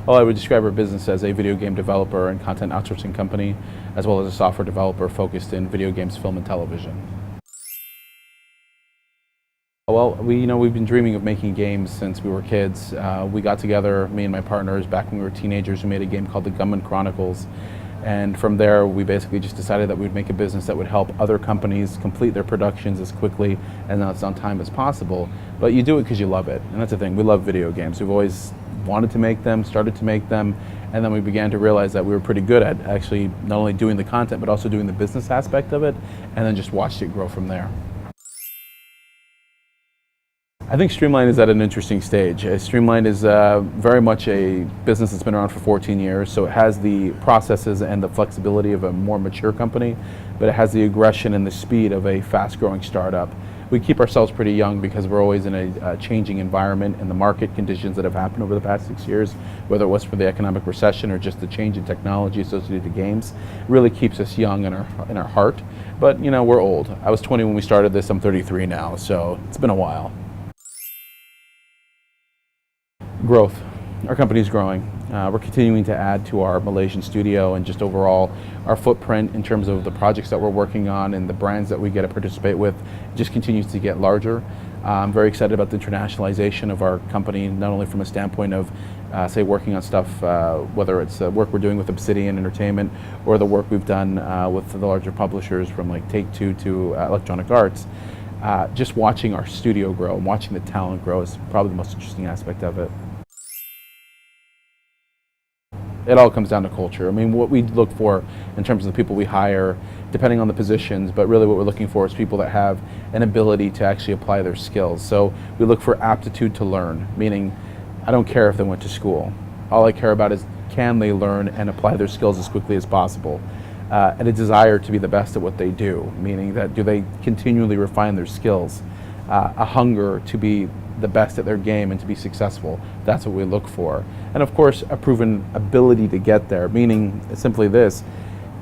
Well, I would describe our business as a video game developer and content outsourcing company, as well as a software developer focused in video games, film, and television. Well, we've been dreaming of making games since we were kids. We got together, me and my partners, back when we were teenagers. We made a game called the Gunman Chronicles. And from there, we basically just decided that we'd make a business that would help other companies complete their productions as quickly and as on time as possible. But you do it because you love it. And that's the thing, we love video games. We've always wanted to make them, started to make them, and then we began to realize that we were pretty good at actually not only doing the content, but also doing the business aspect of it, and then just watched it grow from there. I think Streamline is at an interesting stage. Streamline is very much a business that's been around for 14 years, so it has the processes and the flexibility of a more mature company, but it has the aggression and the speed of a fast-growing startup. We keep ourselves pretty young because we're always in a changing environment, and the market conditions that have happened over the past 6 years, whether it was for the economic recession or just the change in technology associated with games, really keeps us young in our heart. But we're old. I was 20 when we started this, I'm 33 now, so it's been a while. Growth. Our company's growing. We're continuing to add to our Malaysian studio and just overall our footprint in terms of the projects that we're working on and the brands that we get to participate with just continues to get larger. I'm very excited about the internationalization of our company, not only from a standpoint of say working on stuff, whether it's work we're doing with Obsidian Entertainment or the work we've done with the larger publishers from like Take-Two to Electronic Arts. Just watching our studio grow and watching the talent grow is probably the most interesting aspect of it. It all comes down to culture. I mean, what we look for in terms of the people we hire, depending on the positions, but really what we're looking for is people that have an ability to actually apply their skills. So we look for aptitude to learn, meaning I don't care if they went to school. All I care about is can they learn and apply their skills as quickly as possible. And a desire to be the best at what they do, meaning that do they continually refine their skills, a hunger to be the best at their game and to be successful. That's what we look for. And of course, a proven ability to get there, meaning simply this,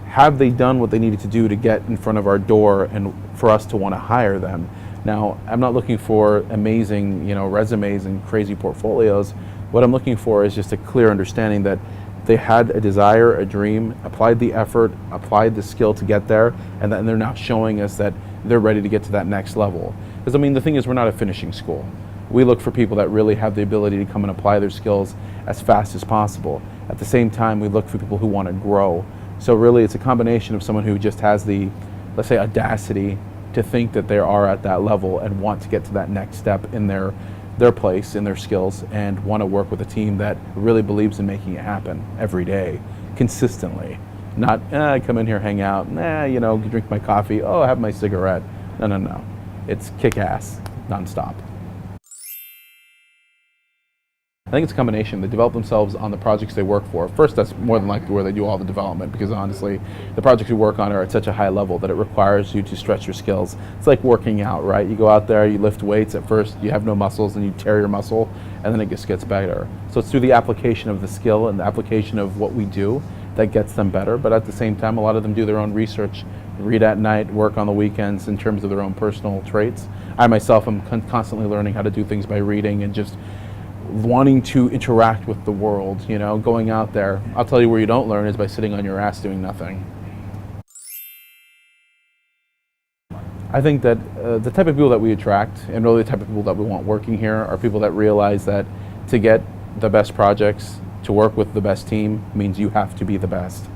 have they done what they needed to do to get in front of our door and for us to want to hire them? Now, I'm not looking for amazing, resumes and crazy portfolios. What I'm looking for is just a clear understanding that they had a desire, a dream, applied the effort, applied the skill to get there, and then they're now showing us that they're ready to get to that next level. Because the thing is, we're not a finishing school. We look for people that really have the ability to come and apply their skills as fast as possible. At the same time, we look for people who want to grow. So really, it's a combination of someone who just has the, let's say, audacity to think that they are at that level and want to get to that next step in their place, in their skills, and want to work with a team that really believes in making it happen every day, consistently. Not, come in here, hang out, drink my coffee, have my cigarette. No. It's kick ass, nonstop. I think it's a combination. They develop themselves on the projects they work for. First, that's more than likely where they do all the development, because honestly, the projects you work on are at such a high level that it requires you to stretch your skills. It's like working out, right? You go out there, you lift weights. At first, you have no muscles, and you tear your muscle, and then it just gets better. So it's through the application of the skill and the application of what we do that gets them better. But at the same time, a lot of them do their own research, read at night, work on the weekends in terms of their own personal traits. I myself am constantly learning how to do things by reading and just wanting to interact with the world, going out there. I'll tell you where you don't learn is by sitting on your ass doing nothing. I think that the type of people that we attract and really the type of people that we want working here are people that realize that to get the best projects, to work with the best team, means you have to be the best.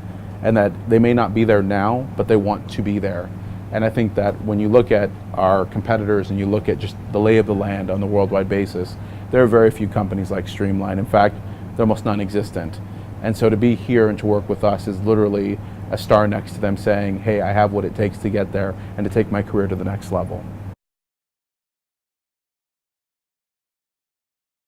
And that they may not be there now, but they want to be there. And I think that when you look at our competitors and you look at just the lay of the land on the worldwide basis, there are very few companies like Streamline. In fact, they're almost non-existent. And so to be here and to work with us is literally a star next to them saying, hey, I have what it takes to get there and to take my career to the next level.